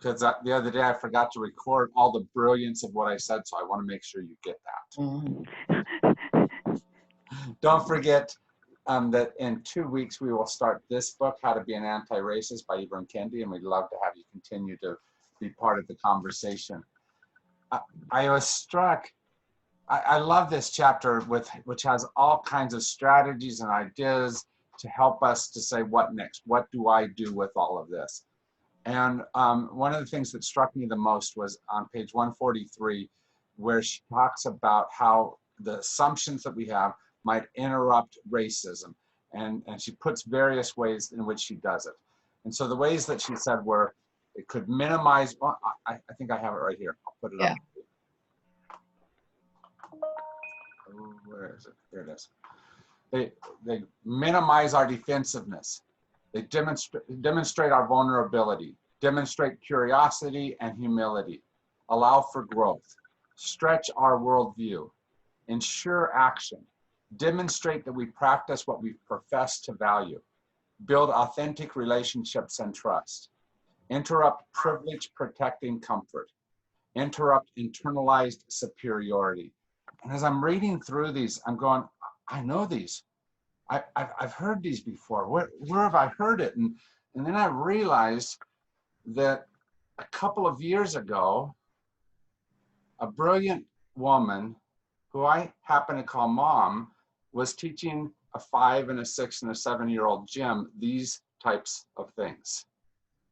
because the other day I forgot to record all the brilliance of what I said, so I want to make sure you get that. Don't forget that in 2 weeks we will start this book, How to Be an Anti-Racist by Ibram Kendi, and we'd love to have you continue to be part of the conversation. I was struck, I love this chapter which has all kinds of strategies and ideas to help us to say what next, what do I do with all of this? And one of the things that struck me the most was on page 143, where she talks about how the assumptions that we have might interrupt racism. And she puts various ways in which she does it. And so the ways that she said were, it could minimize, well, I think I have it right here. I'll put it up. Oh, where is it? There it is. They minimize our defensiveness. They demonstrate our vulnerability, demonstrate curiosity and humility, allow for growth, stretch our worldview, ensure action, demonstrate that we practice what we profess to value, build authentic relationships and trust, interrupt privilege protecting comfort, interrupt internalized superiority. And as I'm reading through these, I'm going, I know these. I've heard these before. Where have I heard it? And then I realized that a couple of years ago, a brilliant woman who I happen to call mom was teaching a 5 and a 6 and a 7-year-old Jim these types of things.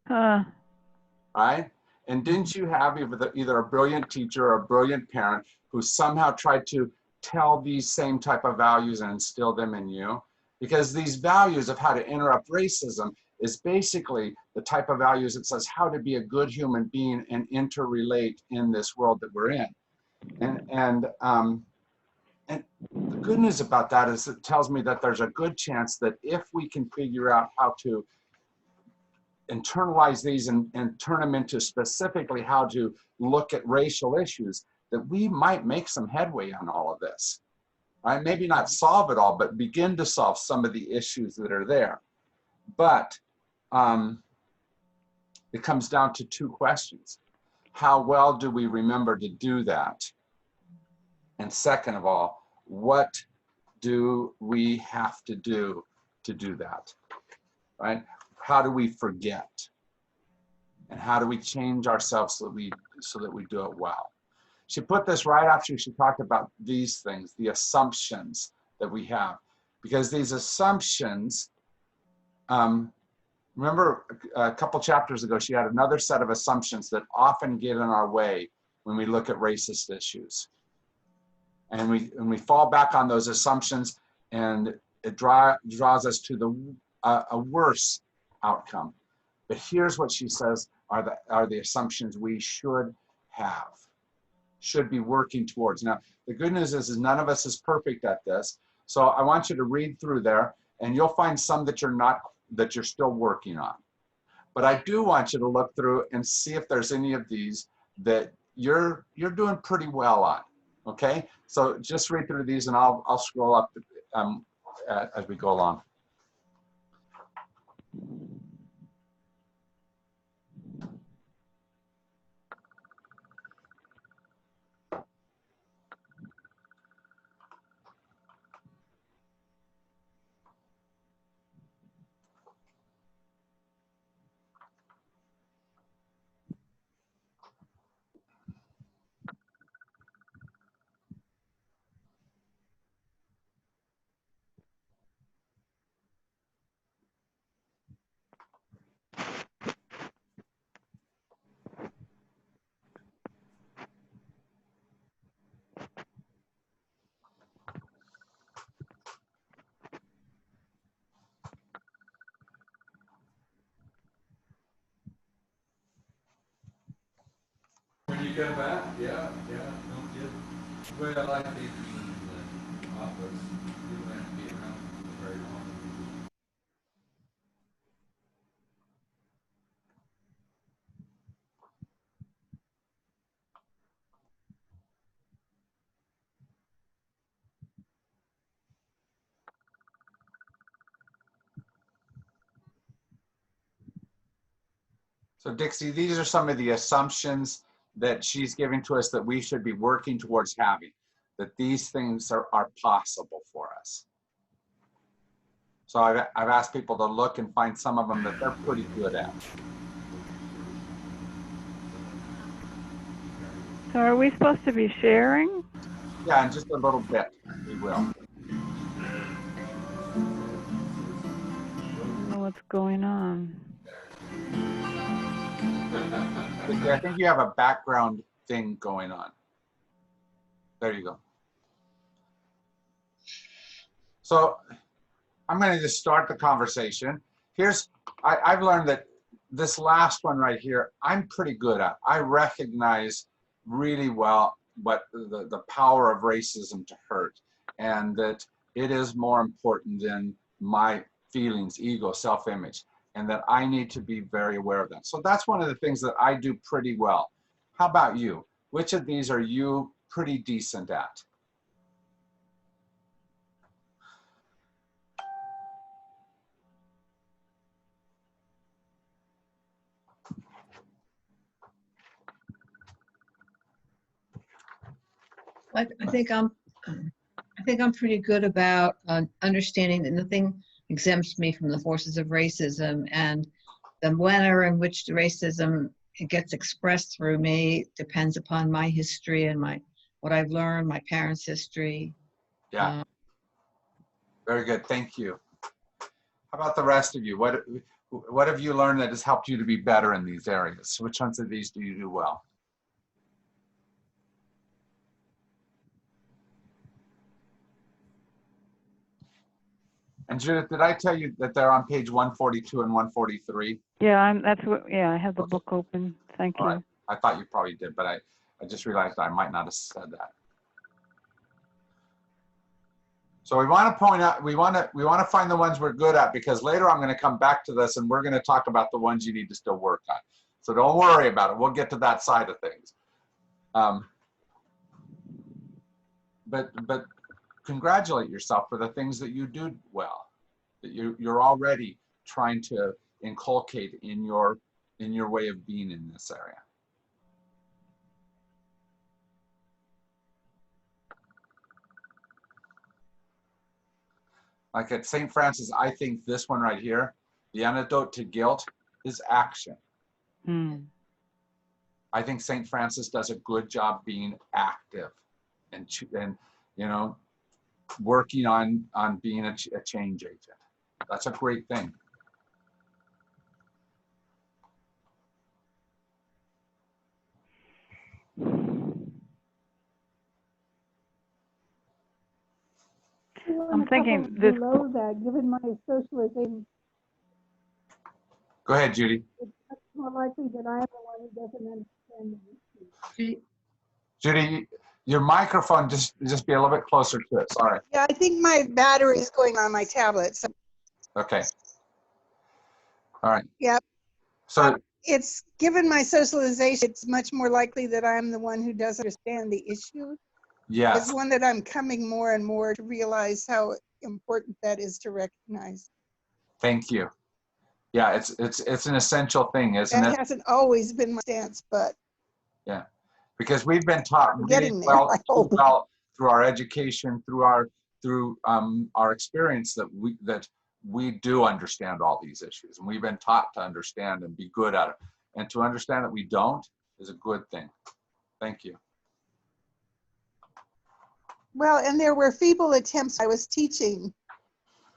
Right? And didn't you have either a brilliant teacher or a brilliant parent who somehow tried to tell these same type of values and instill them in you? Because these values of how to interrupt racism is basically the type of values that says how to be a good human being and interrelate in this world that we're in. And the good news about that is it tells me that there's a good chance that if we can figure out how to internalize these and turn them into specifically how to look at racial issues, that we might make some headway on all of this. Right? Maybe not solve it all, but begin to solve some of the issues that are there. But it comes down to 2 questions. How well do we remember to do that? And second of all, what do we have to do that? Right? How do we forget? And how do we change ourselves so that we do it well? She put this right after she talked about these things, the assumptions that we have. Because these assumptions, remember a couple chapters ago, she had another set of assumptions that often get in our way when we look at racist issues. And we fall back on those assumptions, and it draws us to a worse outcome. But here's what she says are the assumptions we should have, should be working towards. Now, the good news is none of us is perfect at this. So I want you to read through there, and you'll find some that you're still working on. But I do want you to look through and see if there's any of these that you're doing pretty well on. Okay, so just read through these, and I'll scroll up as we go along. When you come back, yeah, don't get. Well, I like the office. You don't have to be around for very long. So Dixie, these are some of the assumptions that she's giving to us that we should be working towards having, that these things are possible for us. So I've asked people to look and find some of them that they're pretty good at. So are we supposed to be sharing? Yeah, in just a little bit, we will. I don't know what's going on. I think you have a background thing going on. There you go. So I'm going to just start the conversation. I've learned that this last one right here, I'm pretty good at. I recognize really well what the power of racism to hurt, and that it is more important than my feelings, ego, self-image, and that I need to be very aware of that. So that's one of the things that I do pretty well. How about you? Which of these are you pretty decent at? I think I'm pretty good about understanding that nothing exempts me from the forces of racism, and the manner in which the racism gets expressed through me depends upon my history and what I've learned, my parents' history. Yeah. Very good. Thank you. How about the rest of you? What have you learned that has helped you to be better in these areas? Which ones of these do you do well? And Judith, did I tell you that they're on page 142 and 143? Yeah, I have the book open. Thank you. All right. I thought you probably did, but I just realized I might not have said that. So we want to point out, we want to find the ones we're good at, because later I'm going to come back to this and we're going to talk about the ones you need to still work on. So don't worry about it. We'll get to that side of things. But congratulate yourself for the things that you do well, that you're already trying to inculcate in your way of being in this area. Like at St. Francis, I think this one right here, the antidote to guilt is action. I think St. Francis does a good job being active and you know, working on being a change agent. That's a great thing. I'm thinking this. Below that, given my socialization, Go ahead, Judy. it's much more likely that I am the one who doesn't understand the issue. Judy, your microphone, just be a little bit closer to it. Sorry. Yeah, I think my battery is going on my tablet. So. Okay. All right. Yep. So it's given my socialization, it's much more likely that I'm the one who doesn't understand the issue. yes, It's one that I'm coming more and more to realize how important that is to recognize. thank you. Yeah, it's an essential thing, isn't it? That hasn't always been my stance, but Yeah, because we've been taught really getting there, I hope. well through our education, through our experience that we do understand all these issues, and we've been taught to understand and be good at it. And to understand that we don't is a good thing. Thank you. Well, and there were feeble attempts. I was teaching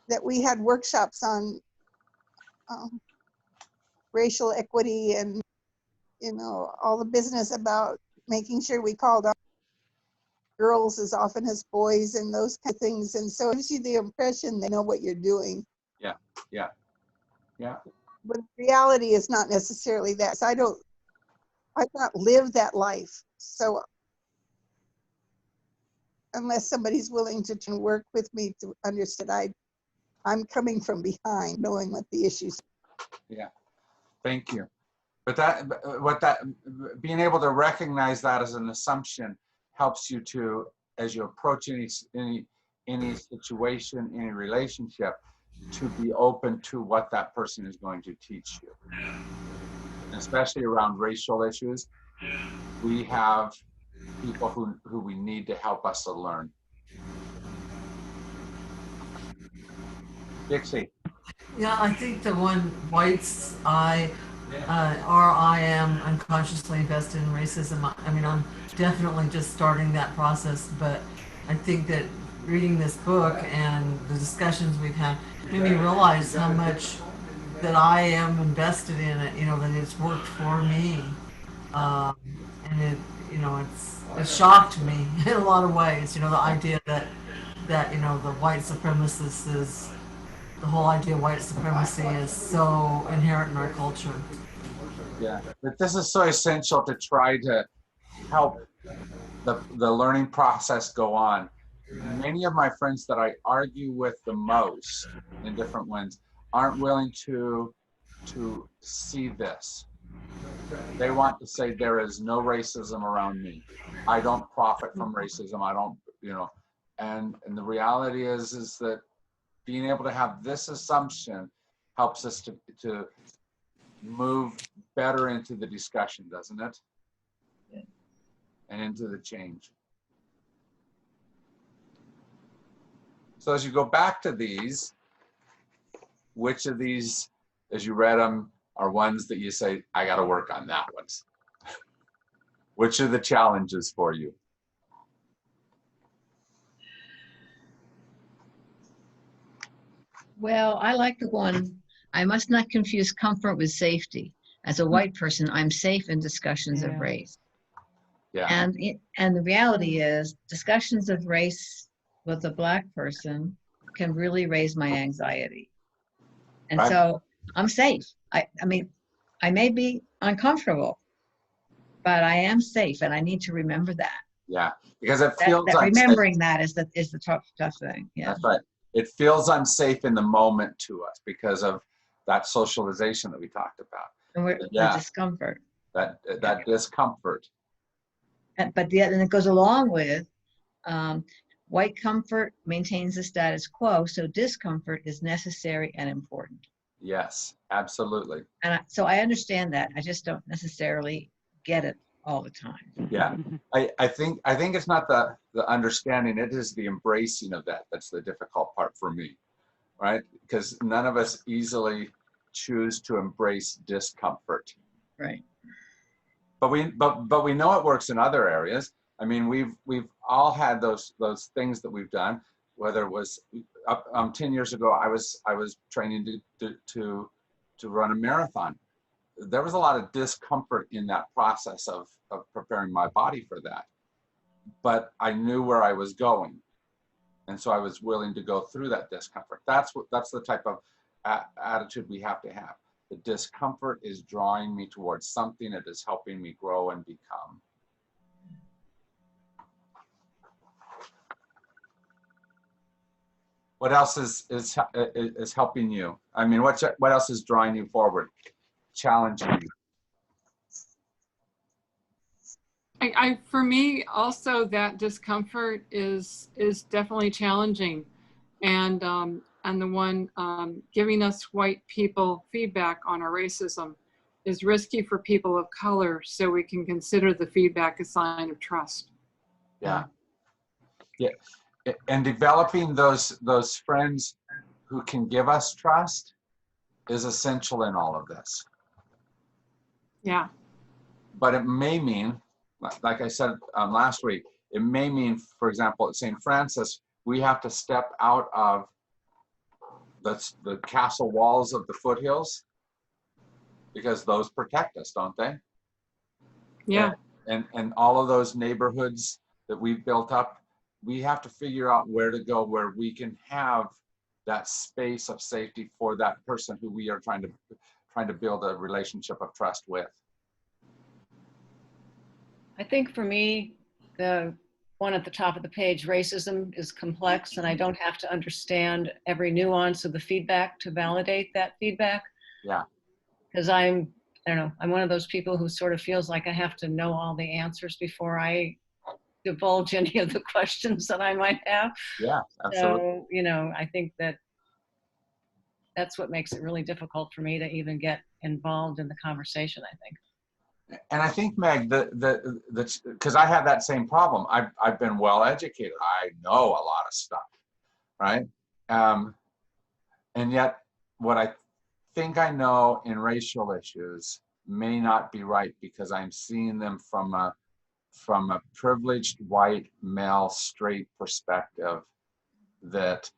that we had workshops on racial equity and, you know, all the business about making sure we called out girls as often as boys and those kind of things. And so it gives you the impression they know what you're doing. Yeah, yeah, yeah. But reality is not necessarily that. So I've not lived that life. So unless somebody's willing to work with me to understand, I'm coming from behind, knowing what the issues are. Yeah, thank you. But being able to recognize that as an assumption helps you to, as you approach any situation, any relationship, to be open to what that person is going to teach you. especially around racial issues, we have people who we need to help us to learn. Dixie. Yeah, I think the one whites, I am unconsciously invested in racism. I mean, I'm definitely just starting that process, but I think that reading this book and the discussions we've had made me realize how much that I am invested in it, you know, that it's worked for me. And it, you know, it shocked me in a lot of ways, you know, the idea that, you know, the white supremacist is, the whole idea of white supremacy is so inherent in our culture. Yeah, but this is so essential to try to help the learning process go on. Many of my friends that I argue with the most in different ones aren't willing to see this. They want to say there is no racism around me. I don't profit from racism. I don't, you know, and the reality is that being able to have this assumption helps us to move better into the discussion, doesn't it? And into the change. So as you go back to these, which of these, as you read them, are ones that you say, I got to work on that one? Which are the challenges for you? Well, I like the one, I must not confuse comfort with safety. As a white person, I'm safe in discussions of Yeah. race. Yeah. And the reality is, discussions of race with a Black person can really raise my anxiety. And Right. so I'm safe. I mean, I may be uncomfortable, but I am safe, and I need to remember that. Yeah, because it feels That unsafe. remembering that is the tough thing. Yeah. That's right. It feels unsafe in the moment to us because of that socialization that we talked about. And Yeah. the discomfort. That discomfort. But and it goes along with white comfort maintains the status quo, so discomfort is necessary and important. Yes, absolutely. And so I understand that. I just don't necessarily get it all the time. Yeah. I think it's not the understanding, it is the embracing of that that's the difficult part for me, right? Because none of us easily choose to embrace discomfort. Right. But we know it works in other areas. I mean, we've all had those things that we've done. Whether it was 10 years ago, I was training to run a marathon. There was a lot of discomfort in that process of preparing my body for that. But I knew where I was going, and so I was willing to go through that discomfort. That's the type of attitude we have to have. The discomfort is drawing me towards something that is helping me grow and become. What else is helping you? I mean, what else is drawing you forward, challenging you? For me, also that discomfort is definitely challenging, and the one giving us white people feedback on our racism is risky for people of color, so we can consider the feedback a sign of trust. Yeah. Yeah. And developing those friends who can give us trust is essential in all of this. Yeah. But it may mean, like I said last week, it may mean, for example, at St. Francis, we have to step out of the castle walls of the foothills, because those protect us, don't they? Yeah. And all of those neighborhoods that we've built up, we have to figure out where to go, where we can have that space of safety for that person who we are trying to build a relationship of trust with. I think for me, the one at the top of the page, racism is complex, and I don't have to understand every nuance of the feedback to validate that feedback. Yeah. Because I don't know, I'm one of those people who sort of feels like I have to know all the answers before I divulge any of the questions that I might have. Yeah, absolutely. So, I think that's what makes it really difficult for me to even get involved in the conversation, I think. And I think, Meg, because I have that same problem. I've been well educated. I know a lot of stuff, right? And yet, what I think I know in racial issues may not be right because I'm seeing them from a privileged white male straight perspective that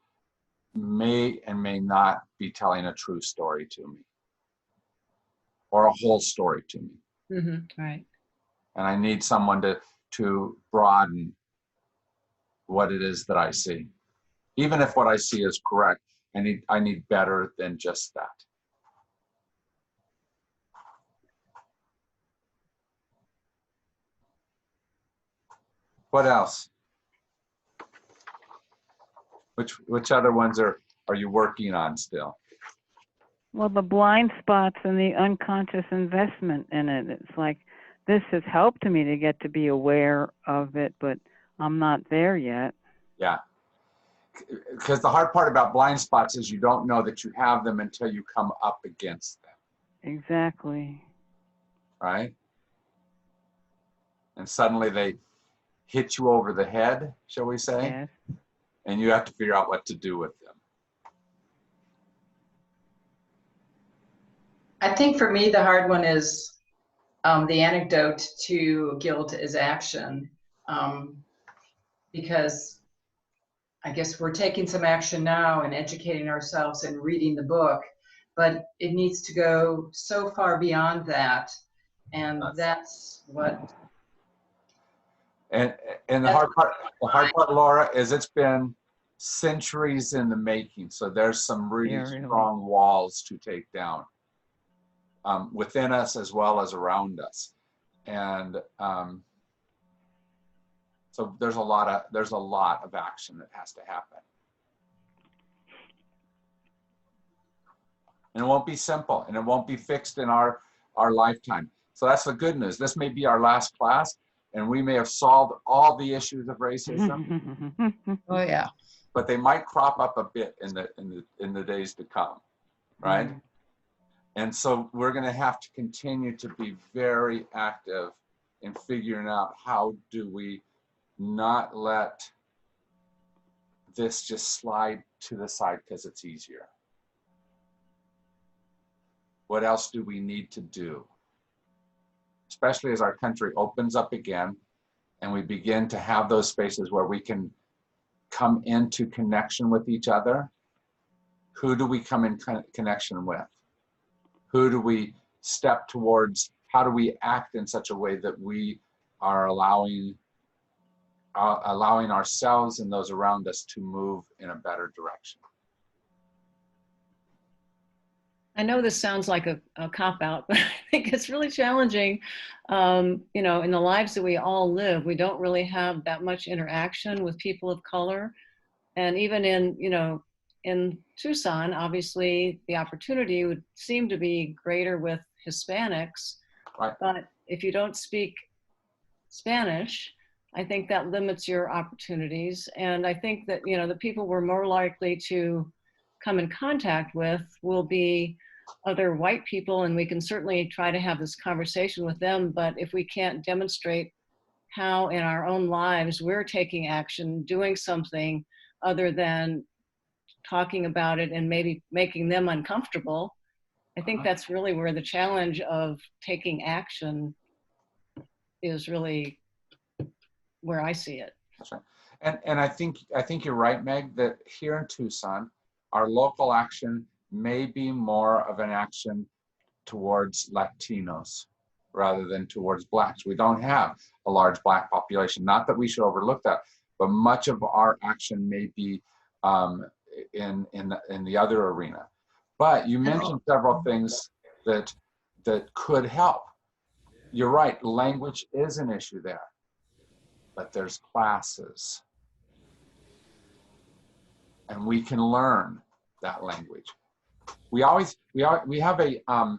may and may not be telling a true story to me or a whole story to me. Right. And I need someone to broaden what it is that I see. Even if what I see is correct, I need better than just that. What else? Which other ones are you working on still? Well, the blind spots and the unconscious investment in it. It's like, this has helped me to get to be aware of it, but I'm not there yet. Yeah. Because the hard part about blind spots is you don't know that you have them until you come up against them. Exactly. Right? And suddenly they hit you over the head, shall we say? Yes. And you have to figure out what to do with them. I think for me, the hard one is the antidote to guilt is action. Because I guess we're taking some action now and educating ourselves and reading the book, but it needs to go so far beyond that. And that's what. And the hard part, Laura, is it's been centuries in the making. So there's some really strong walls to take down within us as well as around us. And so there's a lot of action that has to happen. And it won't be simple, and it won't be fixed in our lifetime. So that's the good news. This may be our last class, and we may have solved all the issues of racism. Oh yeah. But they might crop up a bit in the days to come, right? And so we're going to have to continue to be very active in figuring out how do we not let this just slide to the side because it's easier. What else do we need to do? Especially as our country opens up again and we begin to have those spaces where we can come into connection with each other. Who do we come in connection with? Who do we step towards? How do we act in such a way that we are allowing ourselves and those around us to move in a better direction? I know this sounds like a cop-out, but I think it's really challenging. In the lives that we all live, we don't really have that much interaction with people of color. And even in Tucson, obviously the opportunity would seem to be greater with Hispanics. Right. But if you don't speak Spanish, I think that limits your opportunities. And I think that, the people we're more likely to come in contact with will be other white people, and we can certainly try to have this conversation with them. But if we can't demonstrate how in our own lives we're taking action, doing something other than talking about it and maybe making them uncomfortable, I think that's really where the challenge of taking action is really where I see it. That's right. And I think you're right, Meg, that here in Tucson, our local action may be more of an action towards Latinos rather than towards Blacks. We don't have a large Black population. Not that we should overlook that, but much of our action may be in the other arena. But you mentioned several things that could help. You're right, language is an issue there, but there's classes, and we can learn that language. We have a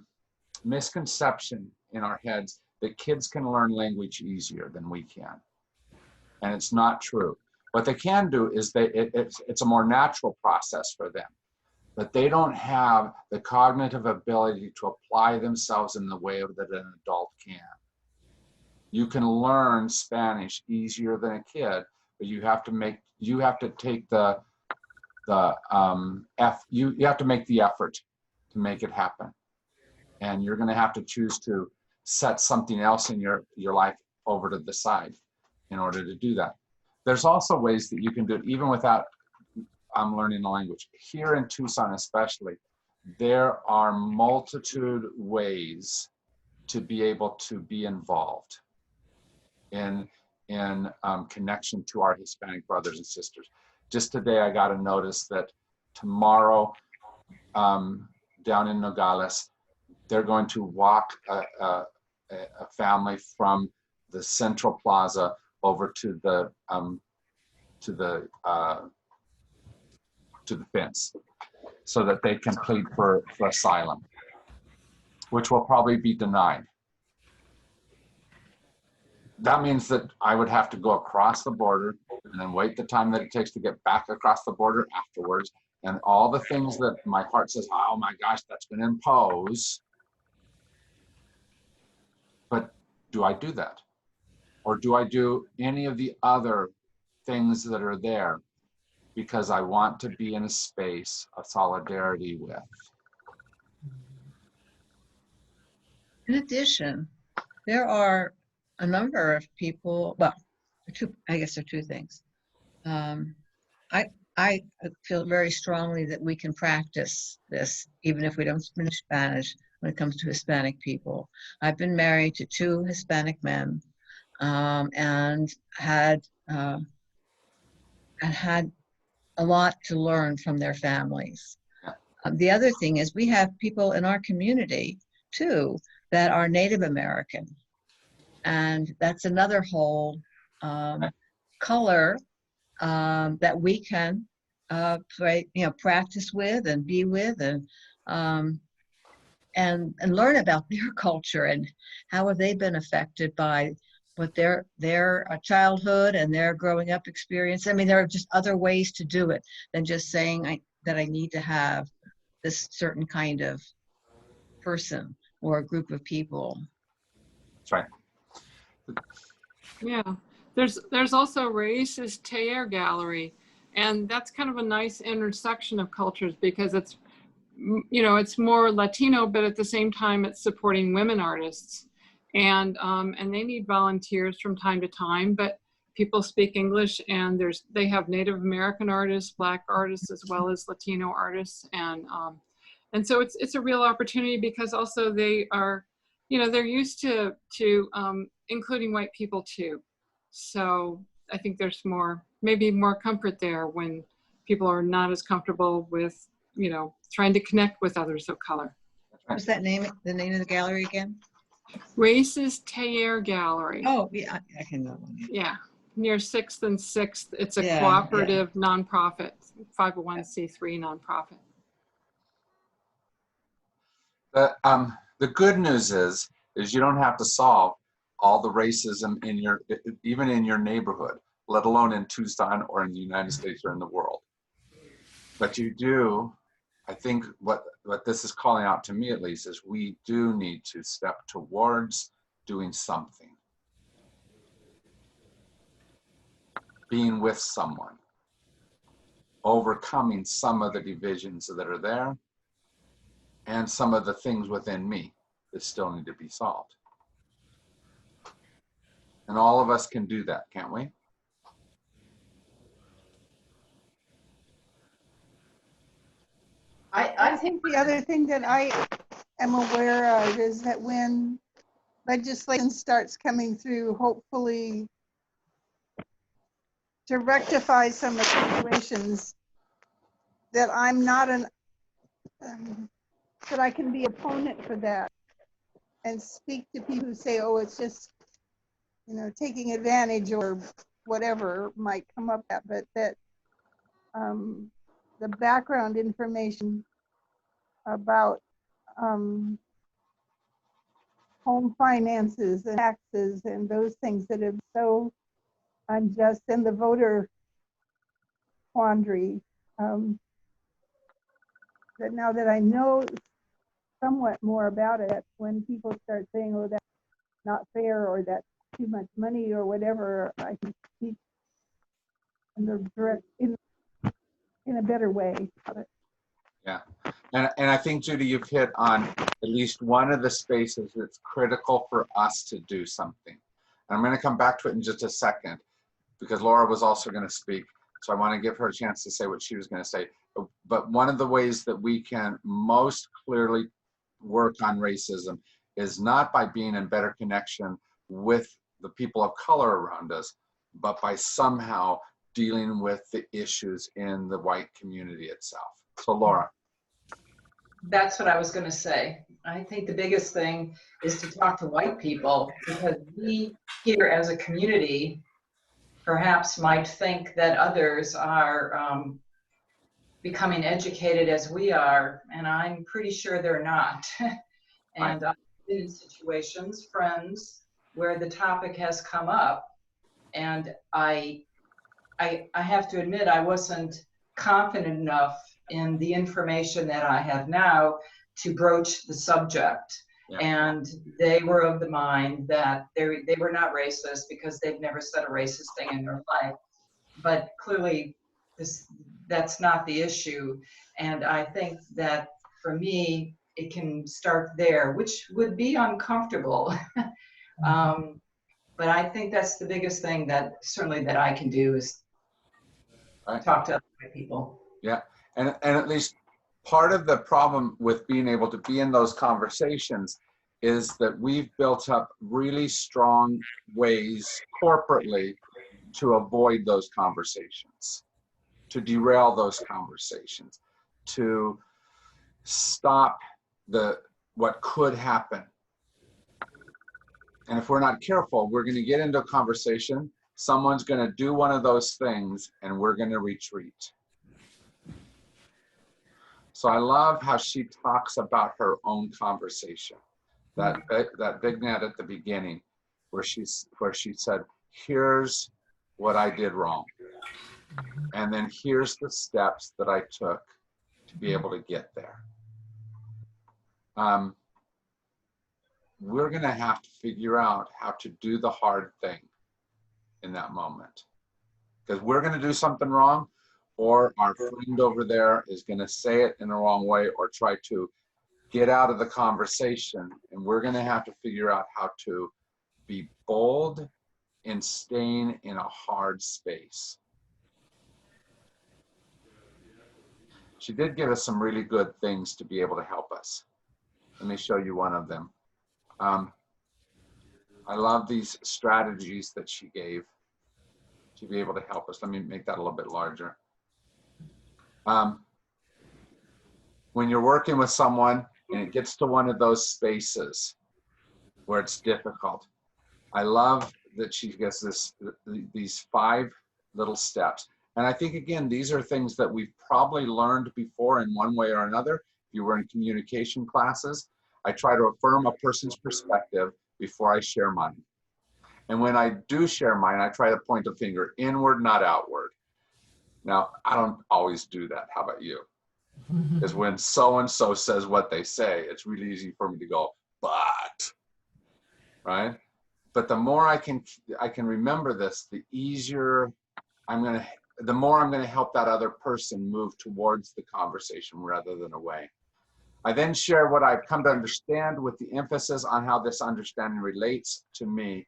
misconception in our heads that kids can learn language easier than we can, and it's not true. What they can do is it's a more natural process for them. but they don't have the cognitive ability to apply themselves in the way that an adult can. You can learn Spanish easier than a kid, but you have to take you have to make the effort to make it happen. And you're going to have to choose to set something else in your life over to the side in order to do that. There's also ways that you can do it even without learning the language. Here in Tucson especially, there are multitude ways to be able to be involved in connection to our Hispanic brothers and sisters. Just today, I got a notice that tomorrow down in Nogales, they're going to walk a family from the Central Plaza over to the fence so that they can plead for asylum, which will probably be denied. That means that I would have to go across the border and then wait the time that it takes to get back across the border afterwards. And all the things that my heart says, oh my gosh, that's going to impose. But do I do that? Or do I do any of the other things that are there because I want to be in a space of solidarity with? In addition, there are a number of people, well, I guess there are two things. I feel very strongly that we can practice this, even if we don't speak Spanish, when it comes to Hispanic people. I've been married to 2 Hispanic men, and had a lot to learn from their families. The other thing is we have people in our community too that are Native American, and that's another whole color that we can practice with and be with, and learn about their culture and how have they been affected by what their childhood and their growing up experience. I mean, there are just other ways to do it than just saying that I need to have this certain kind of person or a group of people. That's right. Yeah, there's also Raíces Taller Gallery, and that's kind of a nice intersection of cultures because it's, it's more Latino, but at the same time it's supporting women artists, and they need volunteers from time to time, but people speak English, and they have Native American artists, Black artists, as well as Latino artists, and so it's a real opportunity because also they are, they're used to including white people too. So I think there's maybe more comfort there when people are not as comfortable with, trying to connect with others of color. What's that name? The name of the gallery again? Raíces Taller Gallery. Oh, yeah, I can know. Yeah, near 6th and 6th. It's a Yeah, cooperative nonprofit, 501c3 nonprofit. The good news is you don't have to solve all the racism even in your neighborhood, let alone in Tucson or in the United States or in the world. But you do, I think what this is calling out to me at least is we do need to step towards doing something. Being with someone, overcoming some of the divisions that are there, and some of the things within me that still need to be solved. And all of us can do that, can't we? I think the other thing that I am aware of is that when legislation starts coming through, hopefully to rectify some of the situations, that I'm not that I can be opponent for that and speak to people who say, oh, it's just, taking advantage or whatever might come up at, but that the background information about home finances and taxes and those things that are so unjust, and the voter quandary, that now that I know somewhat more about it, when people start saying, oh, that's not fair, or that's too much money, or whatever, I can speak in the direct, in a better way. Yeah. And I think, Judy, you've hit on at least one of the spaces that's critical for us to do something. And I'm going to come back to it in just a second, because Laura was also going to speak. So I want to give her a chance to say what she was going to say. But one of the ways that we can most clearly work on racism is not by being in better connection with the people of color around us, but by somehow dealing with the issues in the white community itself. So Laura. That's what I was going to say. I think the biggest thing is to talk to white people, because we here as a community perhaps might think that others are becoming educated as we are, and I'm pretty sure they're not. And I've been in situations, friends, where the topic has come up, and I have to admit I wasn't confident enough in the information that I have now to broach the subject. Yeah. And they were of the mind that they were not racist because they've never said a racist thing in their life. But clearly that's not the issue. And I think that for me, it can start there, which would be uncomfortable. But I think that's the biggest thing that certainly that I can do is talk to other people. Yeah, and at least part of the problem with being able to be in those conversations is that we've built up really strong ways corporately to avoid those conversations, to derail those conversations, to stop what could happen. And if we're not careful, we're going to get into a conversation, someone's going to do one of those things, and we're going to retreat. So I love how she talks about her own conversation. That vignette at the beginning, where she said, "Here's what I did wrong, and then here's the steps that I took to be able to get there." We're going to have to figure out how to do the hard thing in that moment, because we're going to do something wrong, or our friend over there is going to say it in the wrong way or try to get out of the conversation, and we're going to have to figure out how to be bold in staying in a hard space. She did give us some really good things to be able to help us. Let me show you one of them. I love these strategies that she gave to be able to help us. Let me make that a little bit larger. When you're working with someone and it gets to one of those spaces where it's difficult, I love that she gives these 5 little steps. And I think, again, these are things that we've probably learned before in one way or another. If you were in communication classes, I try to affirm a person's perspective before I share mine. And when I do share mine, I try to point a finger inward, not outward. Now, I don't always do that. How about you? Because when so-and-so says what they say, it's really easy for me to go, but, right? But the more I can remember this, the easier the more I'm going to help that other person move towards the conversation rather than away. I then share what I've come to understand with the emphasis on how this understanding relates to me.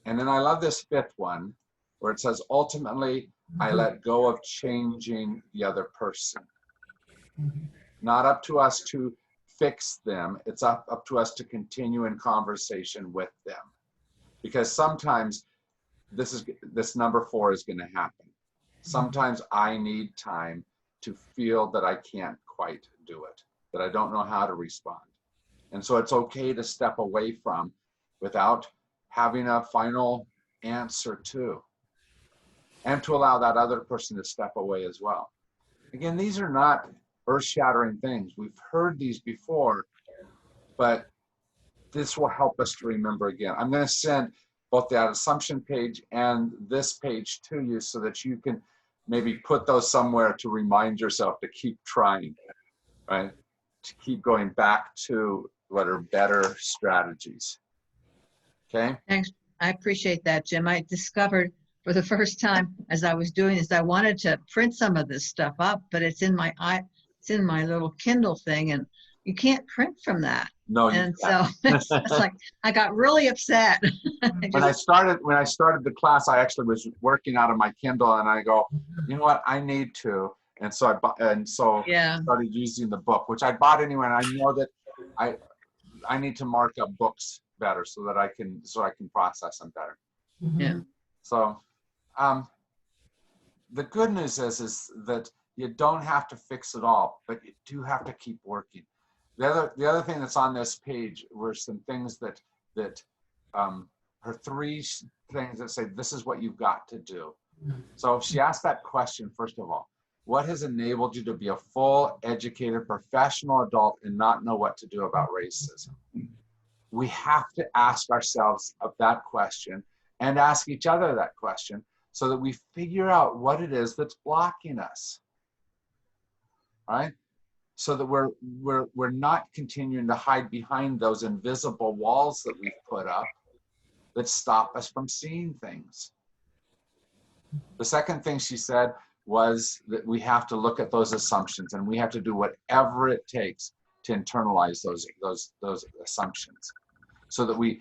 And then I love this 5th one, where it says, ultimately, I let go of changing the other person. Not up to us to fix them. It's up to us to continue in conversation with them. Because sometimes this number 4 is going to happen. Sometimes I need time to feel that I can't quite do it, that I don't know how to respond. And so it's okay to step away from without having a final answer to, and to allow that other person to step away as well. Again, these are not earth-shattering things. We've heard these before, but this will help us to remember again. I'm going to send both that assumption page and this page to you so that you can maybe put those somewhere to remind yourself to keep trying. right? To keep going back to what are better strategies. Okay? Thanks. I appreciate that, Jim. I discovered for the first time as I was doing this, I wanted to print some of this stuff up, but it's in my little Kindle thing, and you can't print from that. No, you And can't. so it's like I got really upset. When I started the class, I actually was working out of my Kindle, and I go, you know what, I need to, and so Yeah. started using the book, which I bought anyway. And I know that I need to mark up books better so that I can process them better. Yeah. So, the good news is that you don't have to fix it all, but you do have to keep working. The other thing that's on this page were some things that her 3 things that say this is what you've got to do. So she asked that question, first of all, what has enabled you to be a full, educated, professional adult and not know what to do about racism? We have to ask ourselves that question and ask each other that question so that we figure out what it is that's blocking us, right? So that we're not continuing to hide behind those invisible walls that we've put up that stop us from seeing things. The second thing she said was that we have to look at those assumptions, and we have to do whatever it takes to internalize those assumptions, so that we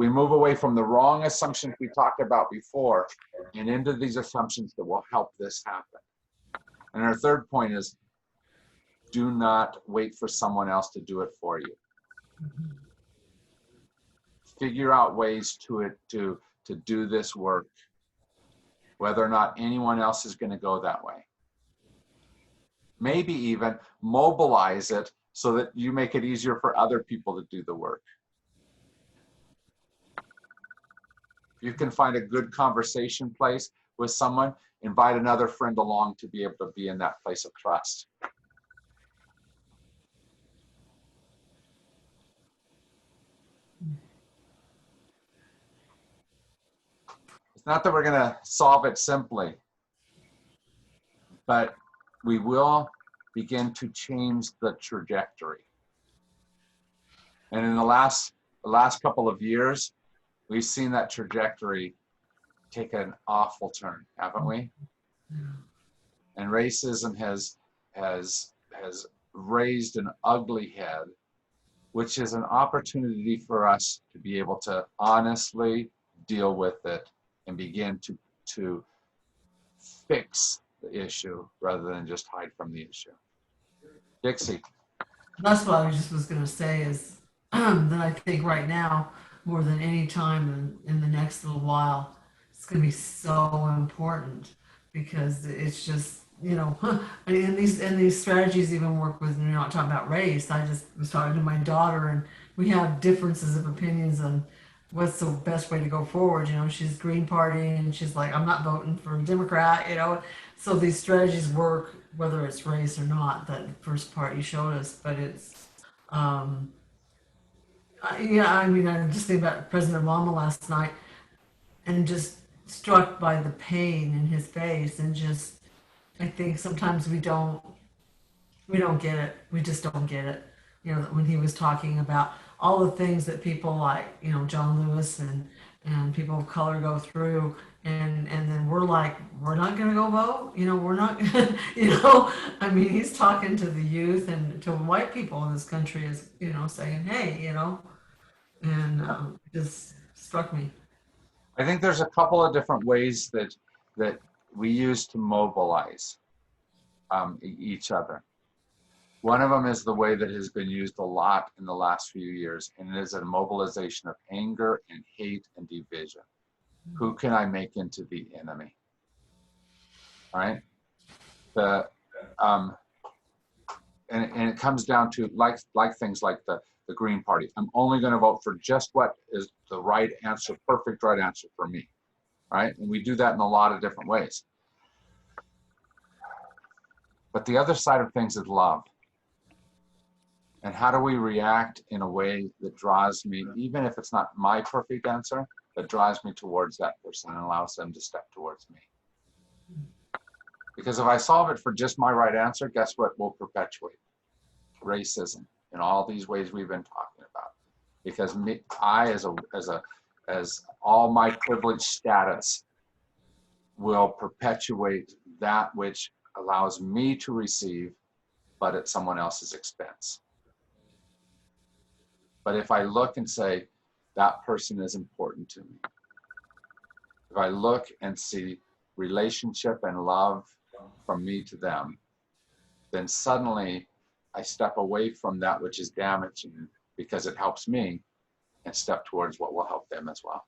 move away from the wrong assumptions we talked about before and into these assumptions that will help this happen. And our third point is, do not wait for someone else to do it for you. Figure out ways to do this work, whether or not anyone else is going to go that way. Maybe even mobilize it so that you make it easier for other people to do the work. You can find a good conversation place with someone, invite another friend along to be able to be in that place of trust. It's not that we're going to solve it simply, but we will begin to change the trajectory. And in the last couple of years, we've seen that trajectory take an awful turn, haven't we? And racism has raised an ugly head, which is an opportunity for us to be able to honestly deal with it and begin to fix the issue rather than just hide from the issue. Dixie. That's what I was going to say is that I think right now, more than any time in the next little while, it's going to be so important, because it's just, and these strategies even work with, you're not talking about race. I just was talking to my daughter, and we have differences of opinions on what's the best way to go forward. She's Green Party, and she's like, I'm not voting for a Democrat, So these strategies work whether it's race or not, that first part you showed us, but it's, I just think about President Obama last night and just struck by the pain in his face, and just, I think sometimes we don't get it. We just don't get it. When he was talking about all the things that people like, John Lewis and people of color go through, and then we're like, we're not going to go vote. We're not, he's talking to the youth and to white people in this country, as, saying, hey, and it just struck me. I think there's a couple of different ways that we use to mobilize each other. One of them is the way that has been used a lot in the last few years, and it is a mobilization of anger and hate and division. Who can I make into the enemy? All right. And it comes down to like things like the Green Party. I'm only going to vote for just what is the right answer, perfect right answer for me. Right? And we do that in a lot of different ways. But the other side of things is love. And how do we react in a way that draws me, even if it's not my perfect answer, that draws me towards that person and allows them to step towards me? Because if I solve it for just my right answer, guess what will perpetuate? racism in all these ways we've been talking about. Because I, as all my privileged status, will perpetuate that which allows me to receive, but at someone else's expense. But if I look and say, that person is important to me, if I look and see relationship and love from me to them, then suddenly I step away from that which is damaging because it helps me, and step towards what will help them as well.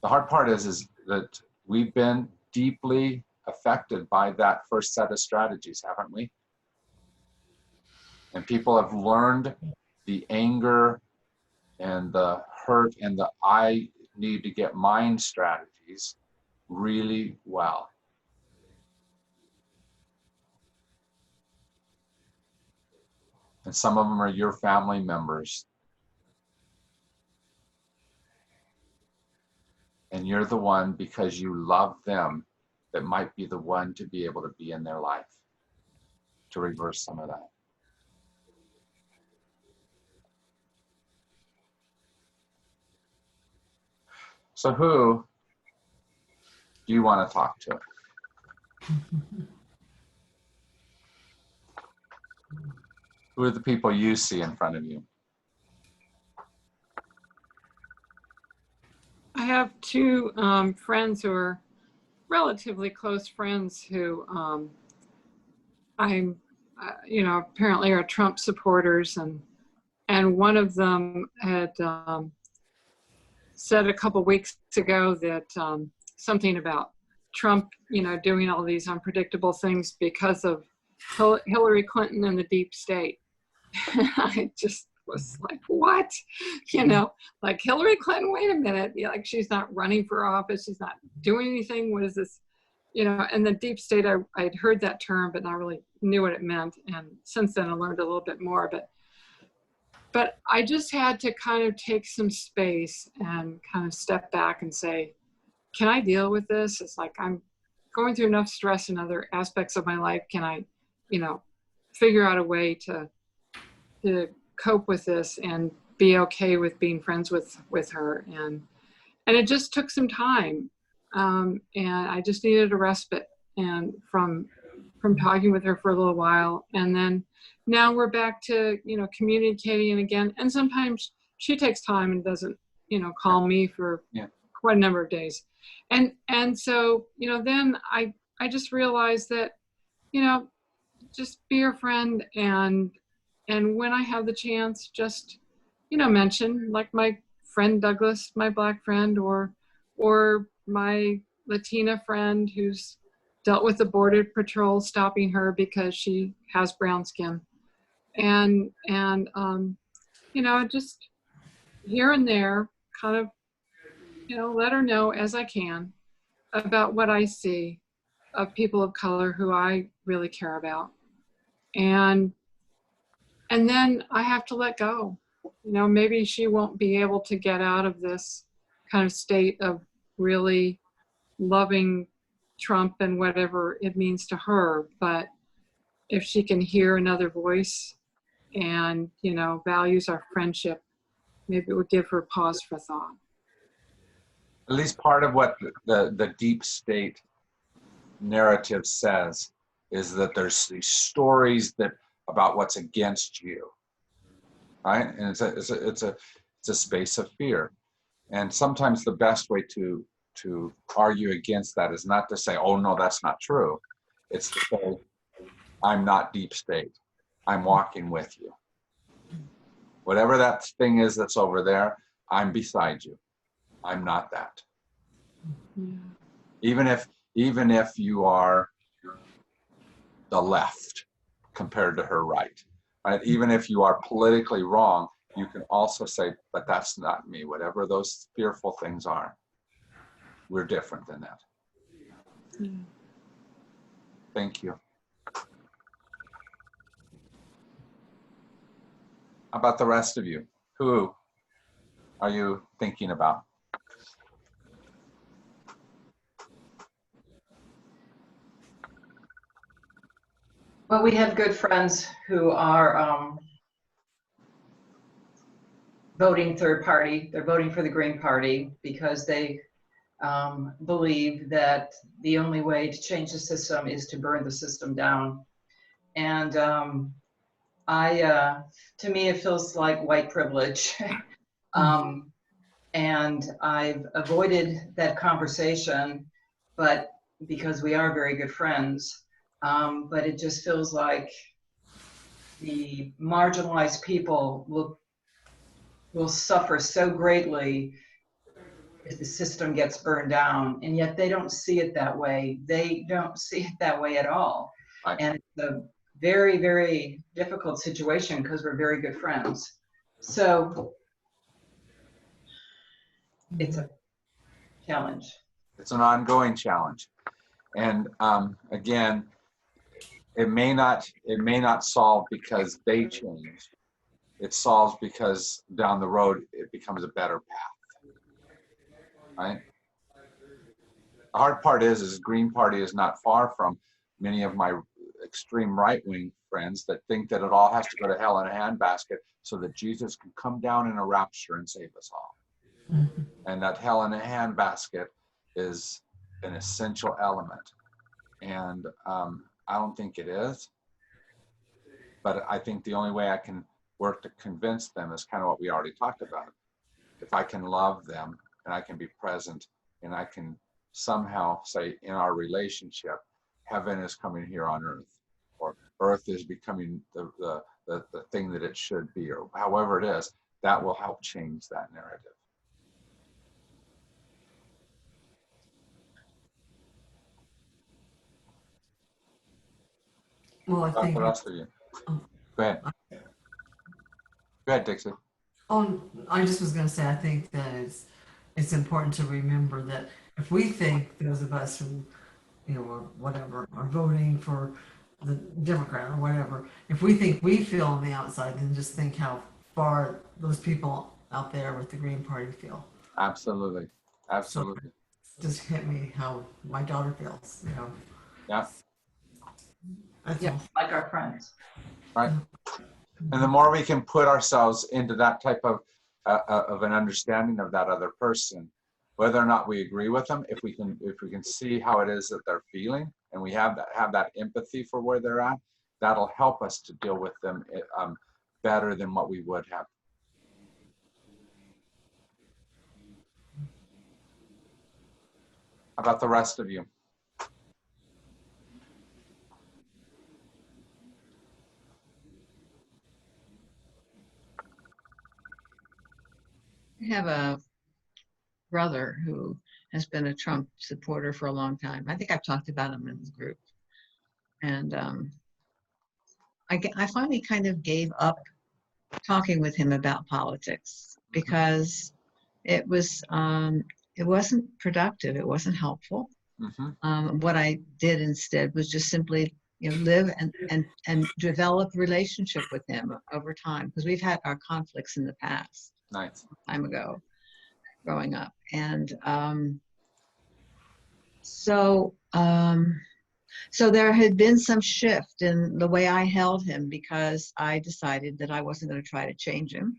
The hard part is that we've been deeply affected by that first set of strategies, haven't we? And people have learned the anger and the hurt and the I need to get mine strategies really well. And some of them are your family members. And you're the one, because you love them, that might be the one to be able to be in their life to reverse some of that. So who do you want to talk to? Who are the people you see in front of you? I have two friends who are relatively close friends who I'm, apparently are Trump supporters, and one of them had said a couple weeks ago that something about Trump, doing all these unpredictable things because of Hillary Clinton and the deep state. I just was like, what? Like Hillary Clinton, wait a minute. Like she's not running for office. She's not doing anything. What is this? And the deep state, I'd heard that term, but not really knew what it meant. And since then I learned a little bit more, but I just had to kind of take some space and kind of step back and say, can I deal with this? It's like I'm going through enough stress in other aspects of my life. Can I, figure out a way to cope with this and be okay with being friends with her? And it just took some time. And I just needed a respite and from talking with her for a little while. And then now we're back to, communicating again. And sometimes she takes time and doesn't, call me for quite a number of days. And so, then I just realized that, just be her friend, and when I have the chance, just, mention, like my friend Douglas, my Black friend, or my Latina friend who's dealt with the Border Patrol stopping her because she has brown skin. And just here and there, kind of, let her know as I can about what I see of people of color who I really care about. And then I have to let go. Maybe she won't be able to get out of this kind of state of really loving Trump and whatever it means to her. But if she can hear another voice and, values our friendship, maybe it would give her pause for thought. At least part of what the deep state narrative says is that there's these stories about what's against you, right? And it's a space of fear. And sometimes the best way to argue against that is not to say, oh no, that's not true. It's to say, I'm not deep state. I'm walking with you. Whatever that thing is that's over there, I'm beside you. I'm not that. Yeah. Even if you are the left compared to her right? Even if you are politically wrong, you can also say, but that's not me. Whatever those fearful things are, we're different than that. Mm. Thank you. How about the rest of you? Who are you thinking about? But we have good friends who are voting third party. They're voting for the Green Party because they believe that the only way to change the system is to burn the system down. And to me, it feels like white privilege. And I've avoided that conversation, but because we are very good friends, but it just feels like the marginalized people will suffer so greatly if the system gets burned down, and yet they don't see it that way. They don't see it that way at all. Right. And it's a very, very difficult situation because we're very good friends. So it's a challenge. It's an ongoing challenge. And again, it may not solve because they change. It solves because down the road it becomes a better path. Right? The hard part is Green Party is not far from many of my extreme right-wing friends that think that it all has to go to hell in a handbasket so that Jesus can come down in a rapture and save us all. Mm-hmm. And that hell in a handbasket is an essential element. And I don't think it is. But I think the only way I can work to convince them is kind of what we already talked about. If I can love them and I can be present and I can somehow say in our relationship, heaven is coming here on earth, or earth is becoming the thing that it should be, or however it is, that will help change that narrative. Well, I About think. the rest of you. Oh. Go ahead. Go ahead, Dixie. Oh, I just was going to say, I think that it's important to remember that if we think those of us who, or whatever, are voting for the Democrat or whatever, if we think we feel on the outside, then just think how far those people out there with the Green Party feel. Absolutely. Absolutely. So just hit me how my daughter feels, Yeah. That's Yeah, all. like our friends. Right. And the more we can put ourselves into that type of an understanding of that other person, whether or not we agree with them, if we can see how it is that they're feeling, and we have that empathy for where they're at, that'll help us to deal with them better than what we would have. How about the rest of you? I have a brother who has been a Trump supporter for a long time. I think I've talked about him in the group. And I finally kind of gave up talking with him about politics because it wasn't productive. It wasn't helpful. Mm-hmm. What I did instead was just simply live and develop relationship with him over time, because we've had our conflicts in the past. Nice. Time ago, growing up. And so there had been some shift in the way I held him, because I decided that I wasn't going to try to change him.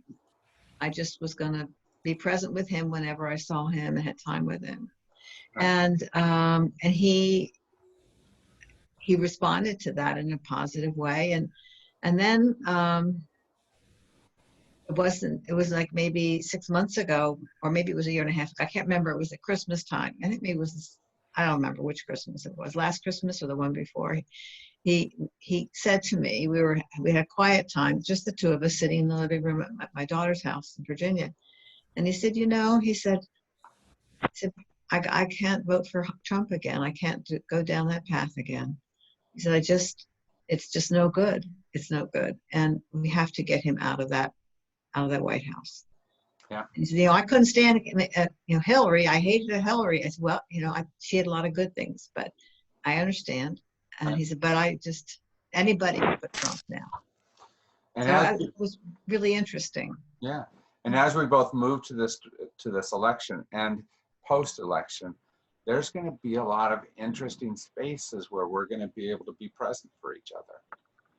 I just was going to be present with him whenever I saw him and had time with him. Right. And he responded to that in a positive way. And then it was like maybe 6 months ago, or maybe it was a year and a half ago. I can't remember. It was at Christmas time. I think maybe it was, I don't remember which Christmas it was, last Christmas or the one before. He said to me, we had a quiet time, just the two of us sitting in the living room at my daughter's house in Virginia. And he said, he said, I can't vote for Trump again. I can't go down that path again. He said, it's just no good. It's no good. And we have to get him out of that White House. Yeah. And he said, I couldn't stand Hillary. I hated Hillary. I said, well, she had a lot of good things, but I understand. And he said, but anybody can put Trump now. And so it was really interesting. Yeah. And as we both move to this election and post-election, there's going to be a lot of interesting spaces where we're going to be able to be present for each other.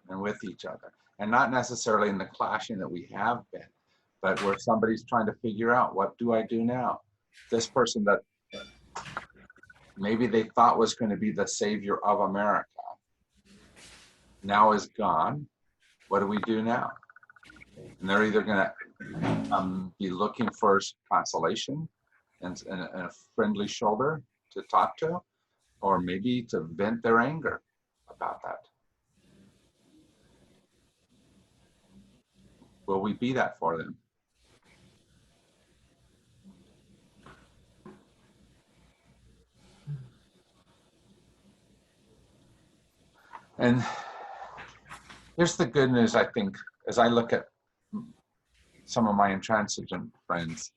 and with each other. And not necessarily in the clashing that we have been, but where somebody's trying to figure out, what do I do now? This person that maybe they thought was going to be the savior of America now is gone. What do we do now? And they're either going to be looking for consolation and a friendly shoulder to talk to, or maybe to vent their anger about that. Will we be that for them? And here's the good news, I think, as I look at some of my intransigent friends,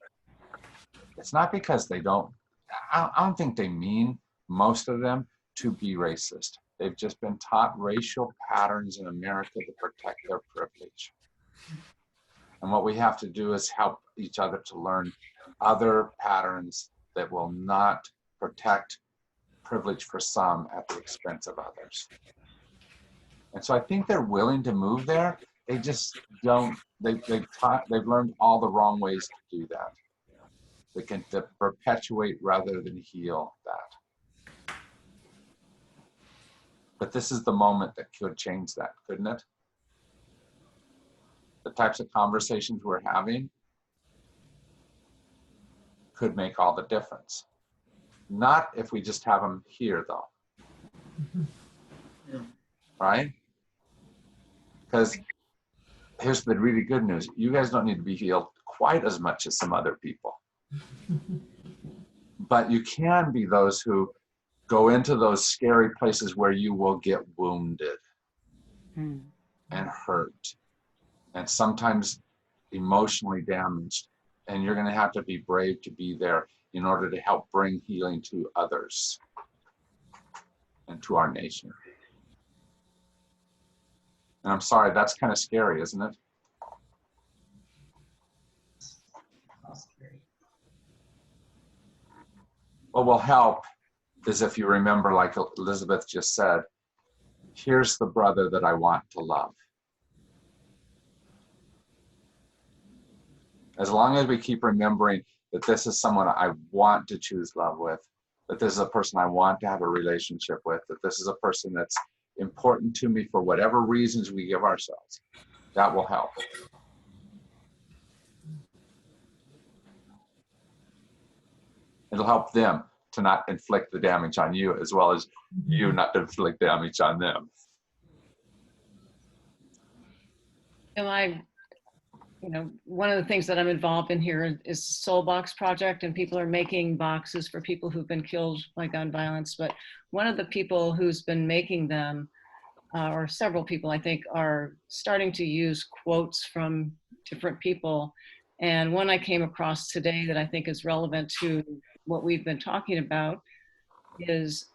it's not because they don't, I don't think they mean, most of them, to be racist. They've just been taught racial patterns in America to protect their privilege. And what we have to do is help each other to learn other patterns that will not protect privilege for some at the expense of others. And so I think they're willing to move there. They just don't, they've learned all the wrong ways to do that. They can perpetuate rather than heal that. But this is the moment that could change that, couldn't it? The types of conversations we're having could make all the difference. Not if we just have them here, though. Yeah. Right? Because here's the really good news. You guys don't need to be healed quite as much as some other people. But you can be those who go into those scary places where you will get wounded and hurt and sometimes emotionally damaged. And you're going to have to be brave to be there in order to help bring healing to others and to our nation. And I'm sorry, that's kind of scary, isn't it? What will help is if you remember, like Elizabeth just said, here's the brother that I want to love. As long as we keep remembering that this is someone I want to choose love with, that this is a person I want to have a relationship with, that this is a person that's important to me for whatever reasons we give ourselves, that will help. It'll help them to not inflict the damage on you, as well as you not to inflict damage on them. And one of the things that I'm involved in here is the Soul Box Project, and people are making boxes for people who've been killed by gun violence. But one of the people who's been making them, or several people I think, are starting to use quotes from different people. And one I came across today that I think is relevant to what we've been talking about is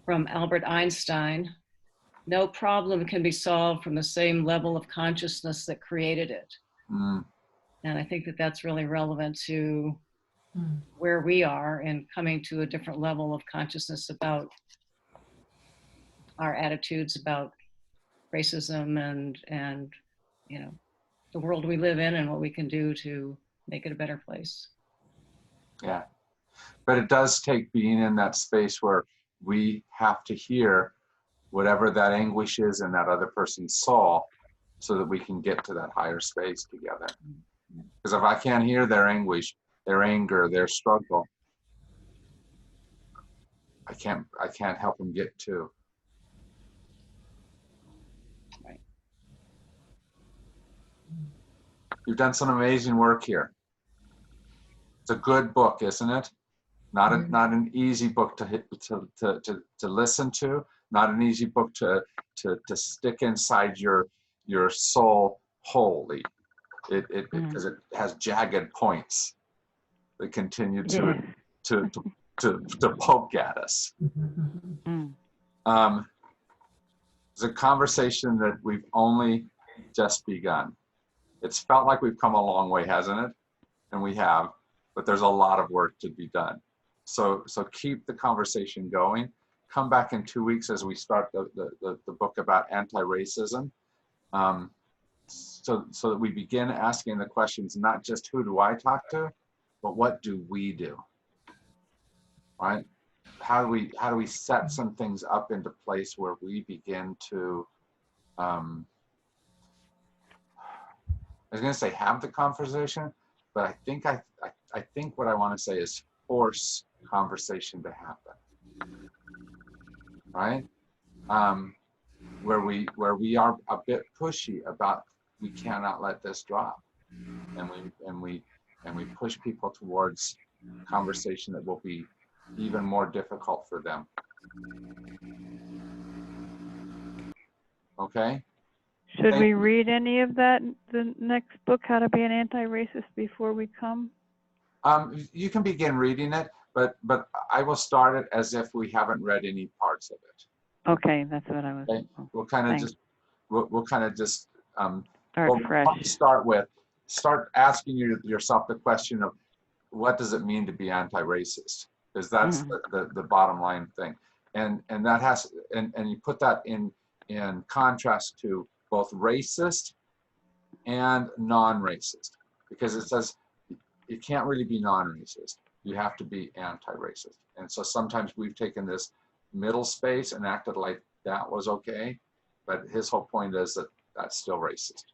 from Albert Einstein. No problem can be solved from the same level of consciousness that created it. And I think that that's really relevant to where we are and coming to a different level of consciousness about our attitudes about racism and the world we live in and what we can do to make it a better place. Yeah, but it does take being in that space where we have to hear whatever that anguish is in that other person's soul, so that we can get to that higher space together. Because if I can't hear their anguish, their anger, their struggle, I can't help them get to. Right. You've done some amazing work here. It's a good book, isn't it? Not an easy book to listen to. Not an easy book to stick inside your soul wholly. Because it has jagged points that continue to poke at us. It's a conversation that we've only just begun. It's felt like we've come a long way, hasn't it? And we have, but there's a lot of work to be done. So keep the conversation going, come back in 2 weeks as we start the book about anti-racism. So that we begin asking the questions, not just who do I talk to, but what do we do, right? How do we set some things up into place where we begin to, I was going to say have the conversation, but I think I think what I want to say is force conversation to happen, right? Where we are a bit pushy about, we cannot let this drop, and we push people towards conversation that will be even more difficult for them. Okay? Should we read any of that, the next book, How to Be an Anti-Racist, before we come? You can begin reading it, but I will start it as if we haven't read any parts of it. Okay, that's what I was. Okay? We'll kind of Thanks. just we'll kind of just Start fresh. Start asking yourself the question of, what does it mean to be anti-racist? Because that's the bottom line thing, and that has, and you put that in contrast to both racist and non-racist, because it says you can't really be non-racist, you have to be anti-racist. And so sometimes we've taken this middle space and acted like that was okay, but his whole point is that that's still racist.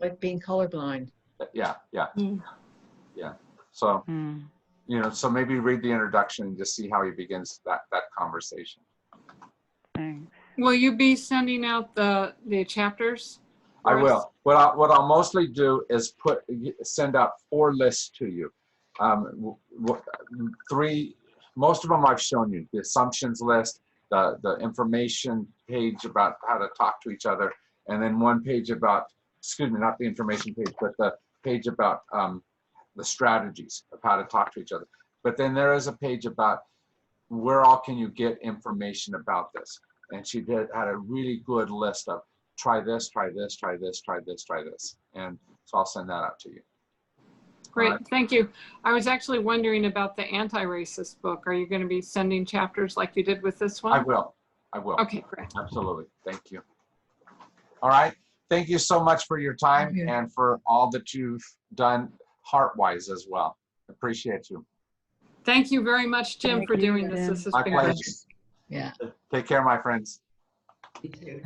Like being colorblind. Yeah. So, Mm. so maybe read the introduction and just see how he begins that conversation. Thanks. Will you be sending out the chapters? I for us? will. What I'll mostly do is send out 4 lists to you. 3, most of them I've shown you: the assumptions list, the information page about how to talk to each other, and then 1 page about, excuse me, not the information page, but the page about the strategies of how to talk to each other. But then there is a page about where all can you get information about this. And she had a really good list of try this, try this, try this, try this, try this. And so I'll send that out to you. Great, thank you. I was actually wondering about the anti-racist book. Are you going to be sending chapters like you did with this one? I will. Okay, great. Absolutely. Thank you. All right. Thank you so much for your time and for all that you've done heart-wise as well. Appreciate you. Thank you very much, Jim, Thank for you, doing this. Jim. This is My great. pleasure. Yeah. Take care, my friends. Me too.